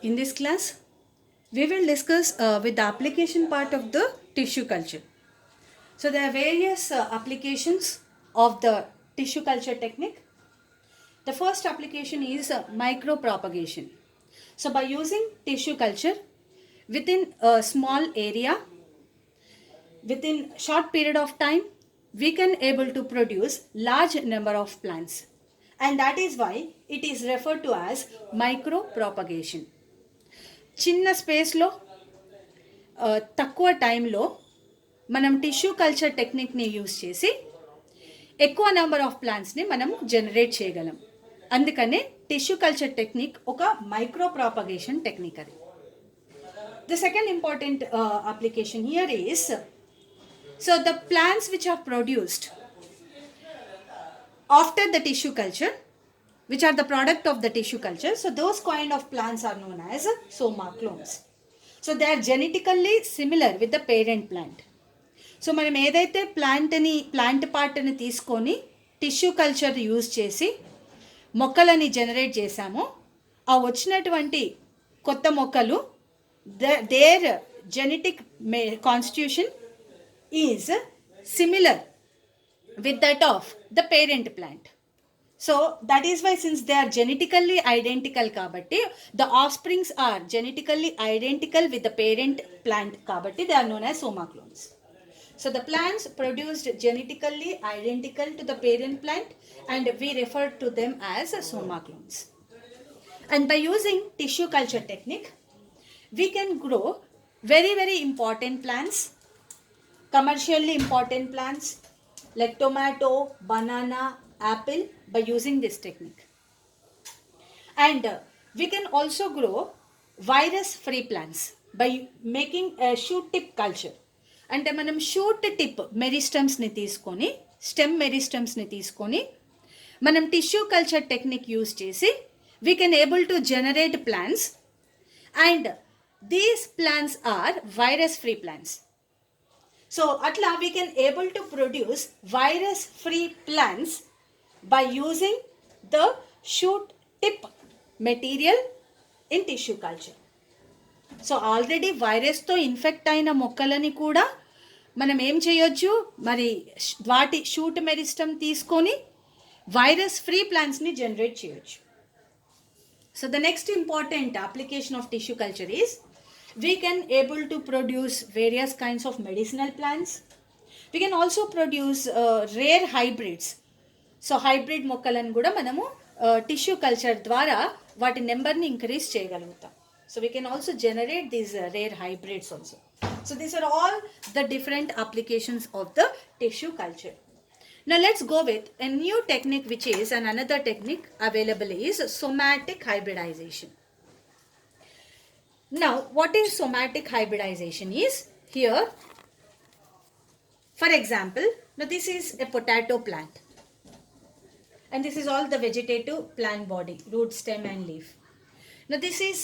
In this class, we will discuss with the application part of the tissue culture. So there are various applications of the tissue culture technique. The first application is micropropagation. So by using tissue culture within a small area, within short period of time, we can able to produce large number of plants, and that is why it is referred to as micropropagation. చిన్న స్పేస్లో తక్కువ టైంలో మనం tissue culture టెక్నిక్ని use చేసి ఎక్కువ number of ప్లాంట్స్ని మనం generate చేయగలం. అందుకనే టిష్యూ కల్చర్ టెక్నిక్ ఒక మైక్రో ప్రాపగేషన్ టెక్నిక్. అది the second important application here is, so the plants which are produced after the tissue culture, which are the product of the tissue culture, so those kind of plants are known as soma clones. So they are genetically similar with the parent plant. So మనం ఏదైతే plant పార్ట్ని తీసుకొని tissue culture use చేసి మొక్కలని generate చేశామో, ఆ వచ్చినటువంటి కొత్త మొక్కలు their genetic constitution is similar with that of the parent plant. So that is why, since they are genetically identical kabatti, the offsprings are genetically identical with the parent plant kabatti, they are known as soma clones. So the plants produced genetically identical to the parent plant, and we refer to them as soma clones. And by using tissue culture technique, we can grow very, very important plants, commercially important plants like tomato, banana, apple, by using this technique. And we can also grow virus free plants by making a shoot tip culture. అంటే మనం shoot tip మెరిస్టమ్స్ని తీసుకొని, stem మెరిస్టమ్స్ని తీసుకొని మనం tissue culture technique use చేసి we can able to generate plants, and these plants are virus free plants. So atla we can able to produce virus free plants by using the shoot tip material in tissue culture. So already virus తో infect అయిన మొక్కలని కూడా మనం ఏం చేయొచ్చు, మరి వాటి shoot meristem తీసుకొని వైరస్ ఫ్రీ ప్లాంట్స్ని జనరేట్ చేయొచ్చు. So the next important application of tissue culture is, we can able to produce various kinds of medicinal plants. We can also produce rare hybrids. So hybrid మొక్కలను కూడా మనము tissue culture ద్వారా వాటి నెంబర్ని increase చేయగలుగుతాం. So we can also generate these rare hybrids also. So these are all the different applications of the tissue culture. Now let's go with a new technique, which is another technique available is somatic hybridization. Now, what is somatic hybridization is, here, for example, now this is a potato plant, and this is all the vegetative plant body, root, stem and leaf. Now this is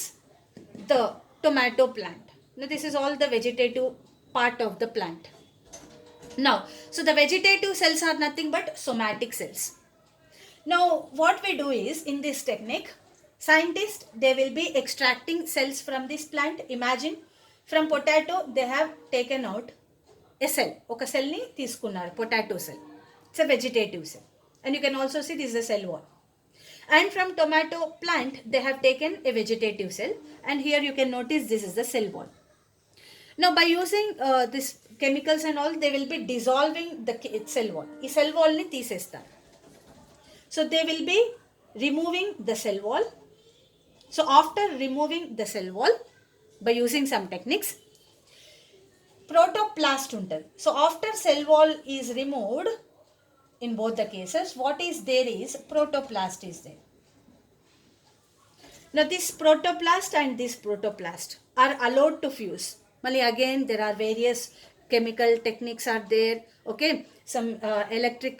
the tomato plant. Now this is all the vegetative part of the plant. Now, so the vegetative cells are nothing but somatic cells. Now what we do is, in this technique, scientists, they will be extracting cells from this plant. Imagine, from potato they have taken out a cell. Oka cell ni తీసుకున్నారు, potato cell. It's a vegetative cell, and you can also see this is a cell wall. And from tomato plant they have taken a vegetative cell, and here you can notice this is the cell wall. Now by using this chemicals and all, they will be dissolving the cell wall. ఈ cell wall ni తీసేస్తారు. So they will be removing the cell wall. So after removing the cell wall by using some techniques, protoplast ఉంటుంది. So after cell wall is removed, in both the cases, what is there is protoplast is there. Now this protoplast and this protoplast are allowed to fuse. Mali again there are various chemical techniques are there, okay, some electric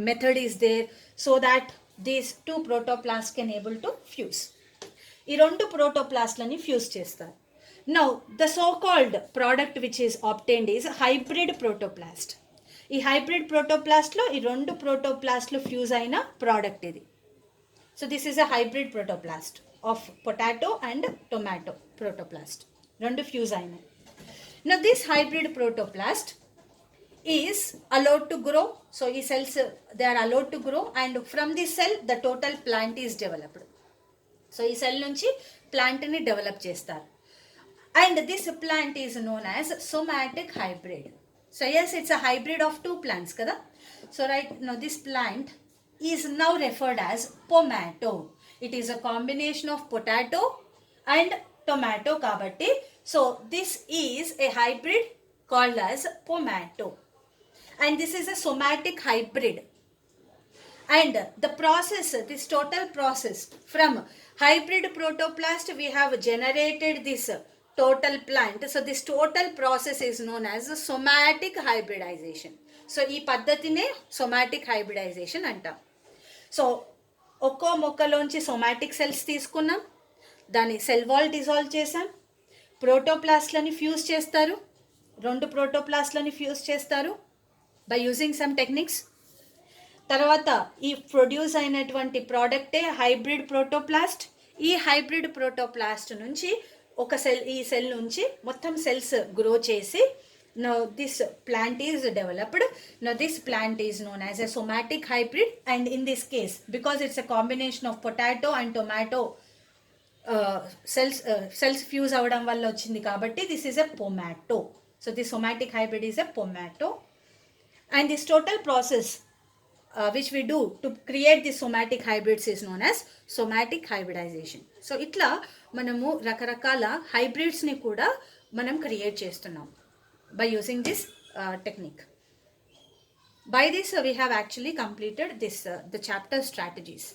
method is there, so that these two protoplasts can able to fuse. ఈ రెండు ప్రోటోప్లాస్ట్లని fuse చేస్తారు. Now the so called product which is obtained is hybrid protoplast. ఈ hybrid ప్రోటోప్లాస్ట్లో ఈ రెండు ప్రోటోప్లాస్ట్లు fuse అయిన ప్రోడక్ట్ ఇది. So this is a hybrid protoplast. of potato and tomato protoplast. Rendu fuse ayinayi. Now this hybrid protoplast is allowed to grow. So these cells, they are allowed to grow, and from this cell the total plant is developed. So ఈ cell నుంచి ప్లాంట్ని develop చేస్తారు. And this plant is known as somatic hybrid. So yes, it's a hybrid of two plants kada. So right now this plant is now referred as pomato. It is a combination of potato and tomato kabatti. So this is a hybrid called as pomato. And this is a somatic hybrid. And the process, this total process, from hybrid protoplast we have generated this total plant. So this total process is known as somatic hybridization. So ఈ పద్ధతినే somatic hybridization అంటాం. So ఒక్కో మొక్కలోంచి somatic cells తీసుకున్నాం, దాన్ని cell wall dissolve చేసాం, ప్రోటోప్లాస్ట్లని fuse చేస్తారు, 2 ప్రోటోప్లాస్ట్లని fuse చేస్తారు by using some techniques. తర్వాత ఈ ప్రొడ్యూస్ అయినటువంటి ప్రోడక్టే హైబ్రిడ్ ప్రోటోప్లాస్ట్. ఈ హైబ్రిడ్ ప్రోటోప్లాస్ట్ నుంచి ఒక సెల్, ఈ సెల్ నుంచి మొత్తం సెల్స్ గ్రో చేసి now this plant is developed. Now this plant is known as a somatic hybrid, and in this case because it's a combination of potato and tomato cells fuse avadam valla ochindi kabatti this is a pomato. So this somatic hybrid is a pomato, and this total process which we do to create the somatic hybrids is known as somatic hybridization. So itla manamu rakarakala hybrids ni kuda manam create chestunnam by using this technique. By this we have actually completed this the chapter strategies.